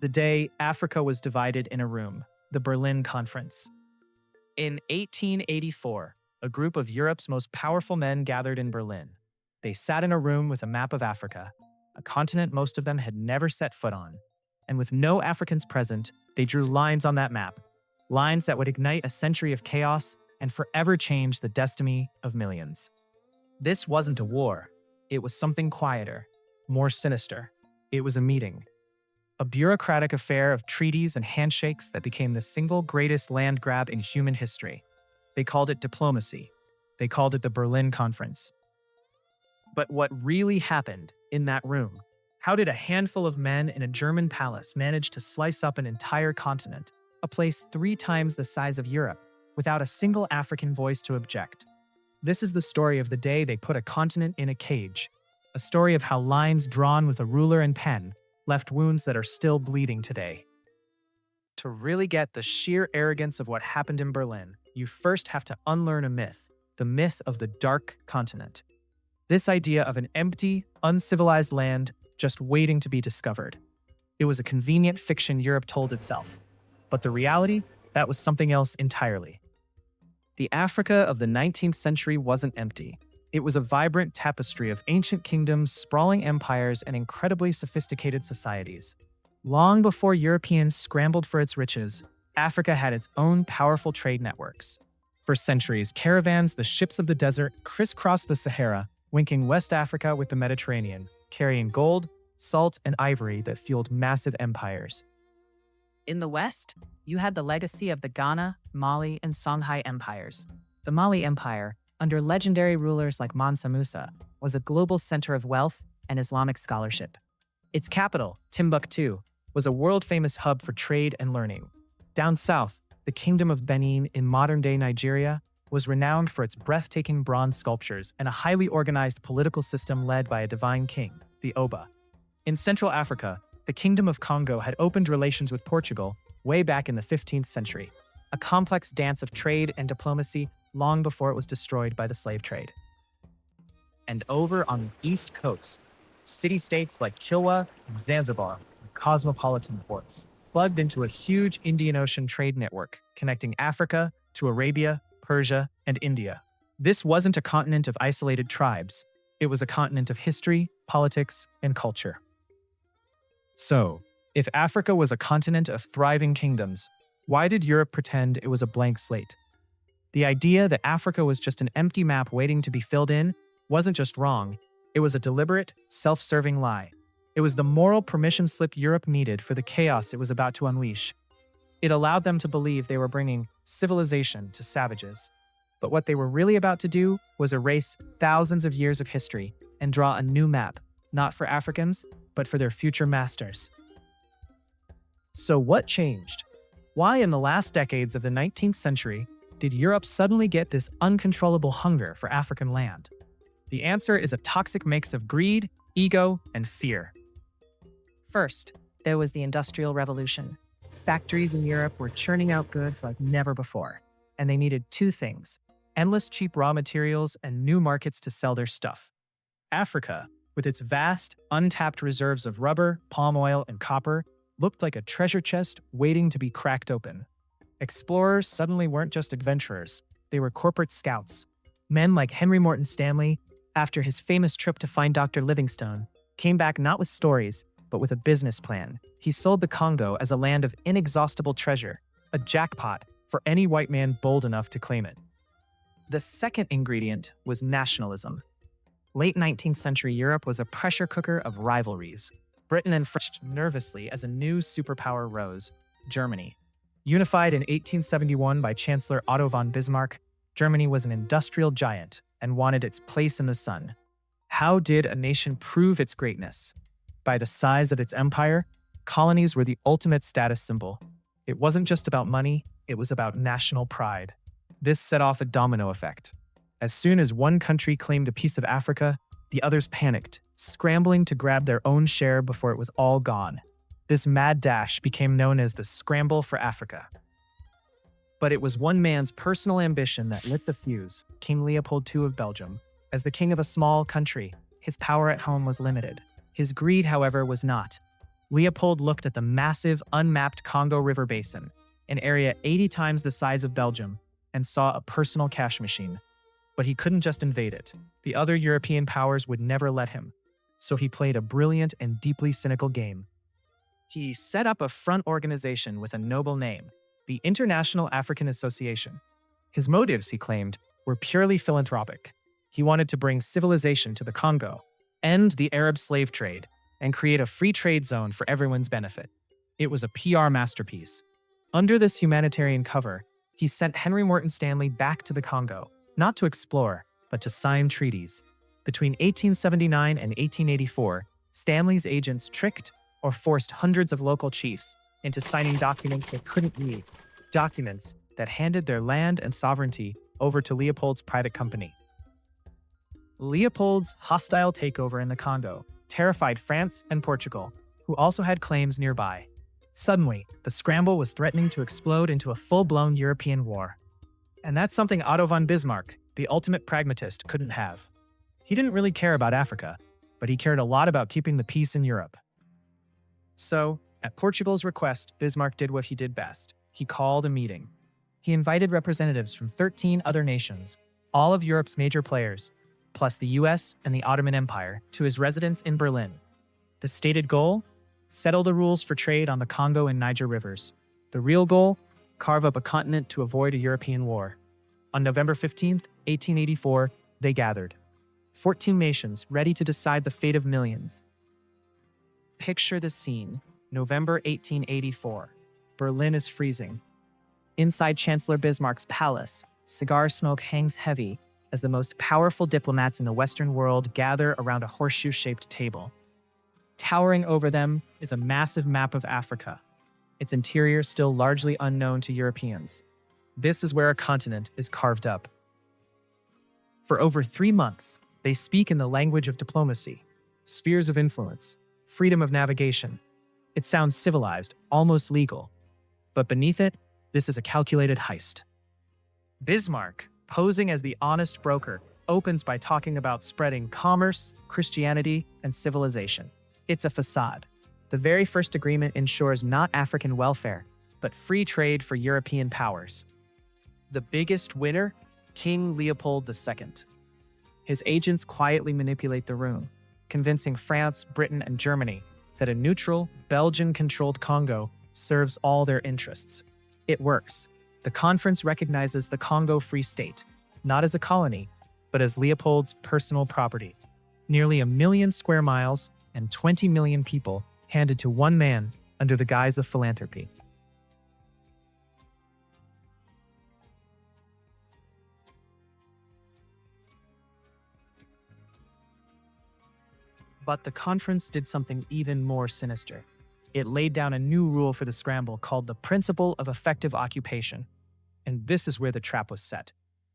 The day Africa was divided in a room, the Berlin Conference. In 1884, a group of Europe's most powerful men gathered in Berlin. They sat in a room with a map of Africa, a continent most of them had never set foot on. And with no Africans present, they drew lines on that map, lines that would ignite a century of chaos and forever change the destiny of millions. This wasn't a war. It was something quieter, more sinister. It was a meeting. A bureaucratic affair of treaties and handshakes that became the single greatest land grab in human history. They called it diplomacy. They called it the Berlin Conference. But what really happened in that room? How did a handful of men in a German palace manage to slice up an entire continent, a place 3 times the size of Europe, without a single African voice to object? This is the story of the day they put a continent in a cage, a story of how lines drawn with a ruler and pen left wounds that are still bleeding today. To really get the sheer arrogance of what happened in Berlin, you first have to unlearn a myth, the myth of the Dark Continent. This idea of an empty, uncivilized land just waiting to be discovered. It was a convenient fiction Europe told itself. But the reality, that was something else entirely. The Africa of the 19th century wasn't empty. It was a vibrant tapestry of ancient kingdoms, sprawling empires, and incredibly sophisticated societies. Long before Europeans scrambled for its riches, Africa had its own powerful trade networks. For centuries, caravans, the ships of the desert, crisscrossed the Sahara, linking West Africa with the Mediterranean, carrying gold, salt, and ivory that fueled massive empires. In the West, you had the legacy of the Ghana, Mali, and Songhai empires. The Mali Empire, under legendary rulers like Mansa Musa, was a global center of wealth and Islamic scholarship. Its capital, Timbuktu, was a world-famous hub for trade and learning. Down south, the Kingdom of Benin in modern-day Nigeria was renowned for its breathtaking bronze sculptures and a highly organized political system led by a divine king, the Oba. In Central Africa, the Kingdom of Congo had opened relations with Portugal way back in the 15th century, a complex dance of trade and diplomacy long before it was destroyed by the slave trade. And over on the East Coast, city-states like Kilwa and Zanzibar were cosmopolitan ports, plugged into a huge Indian Ocean trade network connecting Africa to Arabia, Persia, and India. This wasn't a continent of isolated tribes. It was a continent of history, politics, and culture. So, if Africa was a continent of thriving kingdoms, why did Europe pretend it was a blank slate? The idea that Africa was just an empty map waiting to be filled in wasn't just wrong, it was a deliberate, self-serving lie. It was the moral permission slip Europe needed for the chaos it was about to unleash. It allowed them to believe they were bringing civilization to savages. But what they were really about to do was erase thousands of years of history and draw a new map, not for Africans, but for their future masters. So what changed? Why in the last decades of the 19th century did Europe suddenly get this uncontrollable hunger for African land? The answer is a toxic mix of greed, ego, and fear. First, there was the Industrial Revolution. Factories in Europe were churning out goods like never before, and they needed 2 things: endless cheap raw materials and new markets to sell their stuff. Africa, with its vast, untapped reserves of rubber, palm oil, and copper, looked like a treasure chest waiting to be cracked open. Explorers suddenly weren't just adventurers, they were corporate scouts. Men like Henry Morton Stanley, after his famous trip to find Dr. Livingstone, came back not with stories, but with a business plan. He sold the Congo as a land of inexhaustible treasure, a jackpot for any white man bold enough to claim it. The second ingredient was nationalism. Late 19th century Europe was a pressure cooker of rivalries. Britain and France nervously as a new superpower rose, Germany. Unified in 1871 by Chancellor Otto von Bismarck, Germany was an industrial giant and wanted its place in the sun. How did a nation prove its greatness? By the size of its empire, colonies were the ultimate status symbol. It wasn't just about money, it was about national pride. This set off a domino effect. As soon as one country claimed a piece of Africa, the others panicked, scrambling to grab their own share before it was all gone. This mad dash became known as the Scramble for Africa. But it was one man's personal ambition that lit the fuse, King Leopold II of Belgium. As the king of a small country, his power at home was limited. His greed, however, was not. Leopold looked at the massive, unmapped Congo River Basin, an area 80 times the size of Belgium, and saw a personal cash machine. But he couldn't just invade it. The other European powers would never let him. So he played a brilliant and deeply cynical game. He set up a front organization with a noble name, the International African Association. His motives, he claimed, were purely philanthropic. He wanted to bring civilization to the Congo, end the Arab slave trade, and create a free trade zone for everyone's benefit. It was a PR masterpiece. Under this humanitarian cover, he sent Henry Morton Stanley back to the Congo, not to explore, but to sign treaties. Between 1879 and 1884, Stanley's agents tricked or forced hundreds of local chiefs into signing documents they couldn't read, documents that handed their land and sovereignty over to Leopold's private company. Leopold's hostile takeover in the Congo terrified France and Portugal, who also had claims nearby. Suddenly, the Scramble was threatening to explode into a full-blown European war. And that's something Otto von Bismarck, the ultimate pragmatist, couldn't have. He didn't really care about Africa, but he cared a lot about keeping the peace in Europe. So, at Portugal's request, Bismarck did what he did best. He called a meeting. He invited representatives from 13 other nations, all of Europe's major players, plus the US and the Ottoman Empire, to his residence in Berlin. The stated goal? Settle the rules for trade on the Congo and Niger rivers. The real goal? Carve up a continent to avoid a European war. On November 15, 1884, they gathered. 14 nations ready to decide the fate of millions. Picture the scene. November 1884. Berlin is freezing. Inside Chancellor Bismarck's palace, cigar smoke hangs heavy as the most powerful diplomats in the Western world gather around a horseshoe-shaped table. Towering over them is a massive map of Africa, its interior still largely unknown to Europeans. This is where a continent is carved up. For over 3 months, they speak in the language of diplomacy, spheres of influence, freedom of navigation. It sounds civilized, almost legal. But beneath it, this is a calculated heist. Bismarck, posing as the honest broker, opens by talking about spreading commerce, Christianity, and civilization. It's a facade. The very first agreement ensures not African welfare, but free trade for European powers. The biggest winner? King Leopold II. His agents quietly manipulate the room, convincing France, Britain, and Germany that a neutral, Belgian-controlled Congo serves all their interests. It works. The conference recognizes the Congo Free State, not as a colony, but as Leopold's personal property. Nearly 1 million square miles and 20 million people handed to one man under the guise of philanthropy. But the conference did something even more sinister. It laid down a new rule for the Scramble called the Principle of Effective Occupation. And this is where the trap was set.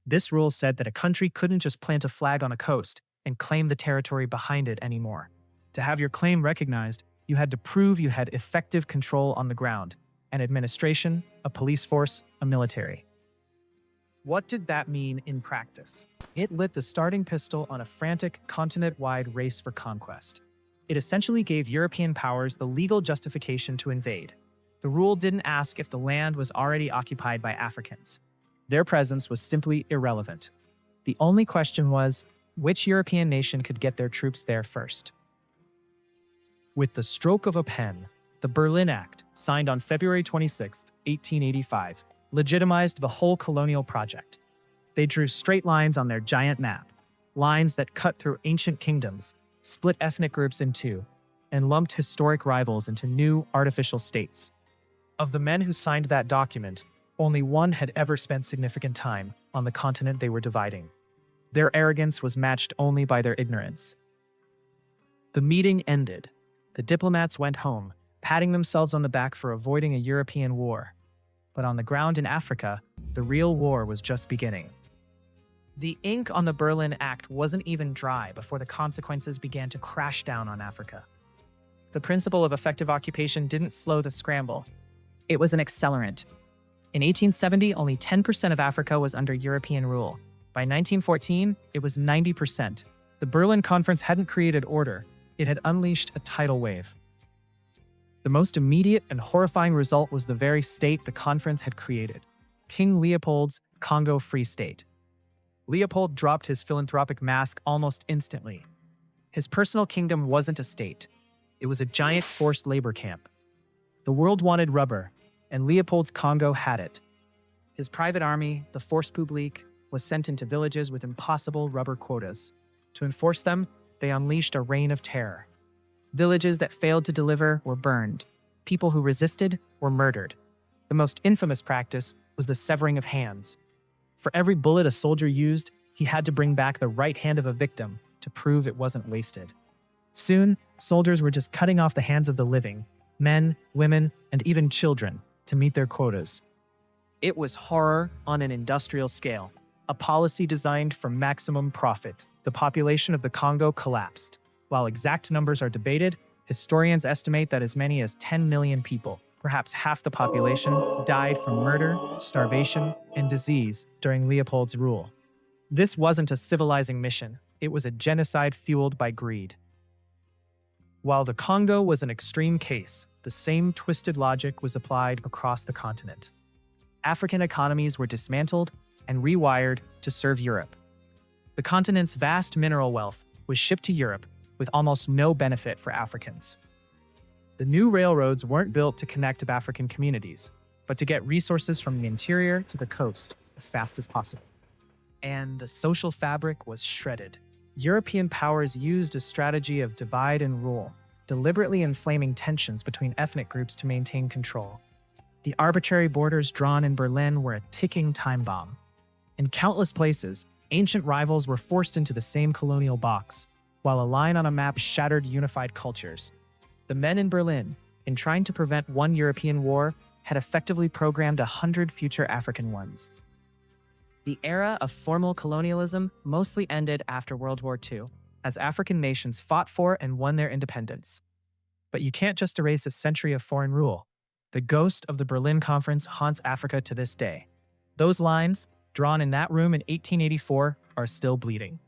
This rule said that a country couldn't just plant a flag on a coast and claim the territory behind it anymore. To have your claim recognized, you had to prove you had effective control on the ground, an administration, a police force, a military. What did that mean in practice? It lit the starting pistol on a frantic, continent-wide race for conquest. It essentially gave European powers the legal justification to invade. The rule didn't ask if the land was already occupied by Africans. Their presence was simply irrelevant. The only question was, which European nation could get their troops there first? With the stroke of a pen, the Berlin Act, signed on February 26, 1885, legitimized the whole colonial project. They drew straight lines on their giant map, lines that cut through ancient kingdoms, split ethnic groups in two, and lumped historic rivals into new, artificial states. Of the men who signed that document, only one had ever spent significant time on the continent they were dividing. Their arrogance was matched only by their ignorance. The meeting ended. The diplomats went home, patting themselves on the back for avoiding a European war. But on the ground in Africa, the real war was just beginning. The ink on the Berlin Act wasn't even dry before the consequences began to crash down on Africa. The principle of effective occupation didn't slow the scramble. It was an accelerant. In 1870, only 10% of Africa was under European rule. By 1914, it was 90%. The Berlin Conference hadn't created order. It had unleashed a tidal wave. The most immediate and horrifying result was the very state the conference had created, King Leopold's Congo Free State. Leopold dropped his philanthropic mask almost instantly. His personal kingdom wasn't a state. It was a giant forced labor camp. The world wanted rubber, and Leopold's Congo had it. His private army, the Force Publique, was sent into villages with impossible rubber quotas. To enforce them, they unleashed a reign of terror. Villages that failed to deliver were burned. People who resisted were murdered. The most infamous practice was the severing of hands. For every bullet a soldier used, he had to bring back the right hand of a victim to prove it wasn't wasted. Soon, soldiers were just cutting off the hands of the living, men, women, and even children, to meet their quotas. It was horror on an industrial scale, a policy designed for maximum profit. The population of the Congo collapsed. While exact numbers are debated, historians estimate that as many as 10 million people, perhaps half the population, died from murder, starvation, and disease during Leopold's rule. This wasn't a civilizing mission, it was a genocide fueled by greed. While the Congo was an extreme case, the same twisted logic was applied across the continent. African economies were dismantled and rewired to serve Europe. The continent's vast mineral wealth was shipped to Europe with almost no benefit for Africans. The new railroads weren't built to connect African communities, but to get resources from the interior to the coast as fast as possible. And the social fabric was shredded. European powers used a strategy of divide and rule, deliberately inflaming tensions between ethnic groups to maintain control. The arbitrary borders drawn in Berlin were a ticking time bomb. In countless places, ancient rivals were forced into the same colonial box, while a line on a map shattered unified cultures. The men in Berlin, in trying to prevent one European war, had effectively programmed 100 future African ones. The era of formal colonialism mostly ended after World War II, as African nations fought for and won their independence. But you can't just erase a century of foreign rule. The ghost of the Berlin Conference haunts Africa to this day. Those lines, drawn in that room in 1884, are still bleeding.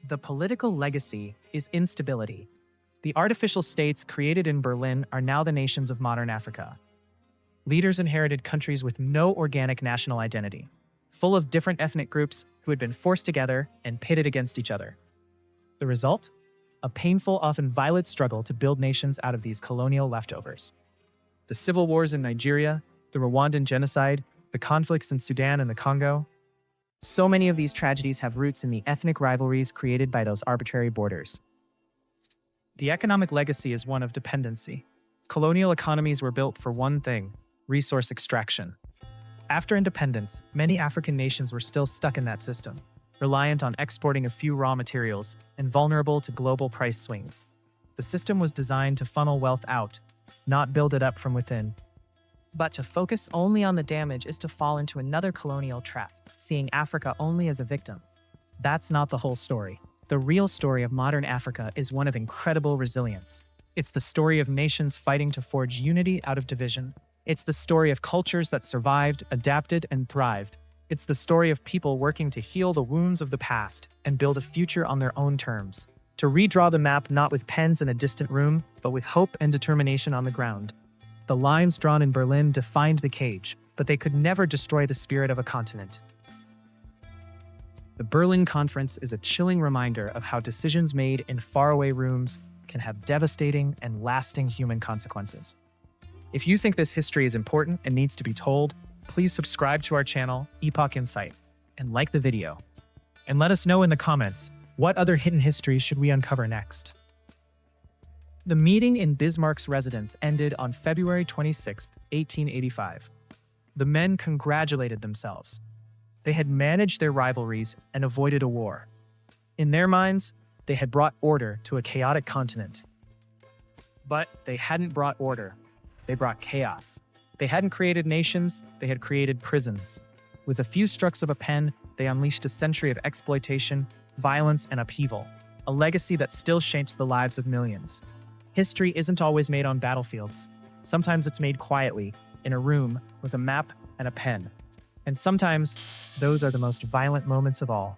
The political legacy is instability. The artificial states created in Berlin are now the nations of modern Africa. Leaders inherited countries with no organic national identity, full of different ethnic groups who had been forced together and pitted against each other. The result? A painful, often violent struggle to build nations out of these colonial leftovers. The civil wars in Nigeria, the Rwandan genocide, the conflicts in Sudan and the Congo. So many of these tragedies have roots in the ethnic rivalries created by those arbitrary borders. The economic legacy is one of dependency. Colonial economies were built for one thing: resource extraction. After independence, many African nations were still stuck in that system, reliant on exporting a few raw materials and vulnerable to global price swings. The system was designed to funnel wealth out, not build it up from within. But to focus only on the damage is to fall into another colonial trap, seeing Africa only as a victim. That's not the whole story. The real story of modern Africa is one of incredible resilience. It's the story of nations fighting to forge unity out of division. It's the story of cultures that survived, adapted, and thrived. It's the story of people working to heal the wounds of the past and build a future on their own terms. To redraw the map not with pens in a distant room, but with hope and determination on the ground. The lines drawn in Berlin defined the cage, but they could never destroy the spirit of a continent. The Berlin Conference is a chilling reminder of how decisions made in faraway rooms can have devastating and lasting human consequences. If you think this history is important and needs to be told, please subscribe to our channel, Epoch Insight, and like the video. And let us know in the comments, what other hidden histories should we uncover next? The meeting in Bismarck's residence ended on February 26, 1885. The men congratulated themselves. They had managed their rivalries and avoided a war. In their minds, they had brought order to a chaotic continent. But they hadn't brought order. They brought chaos. They hadn't created nations, they had created prisons. With a few strokes of a pen, they unleashed a century of exploitation, violence, and upheaval, a legacy that still shapes the lives of millions. History isn't always made on battlefields. Sometimes it's made quietly, in a room, with a map and a pen. And sometimes, those are the most violent moments of all.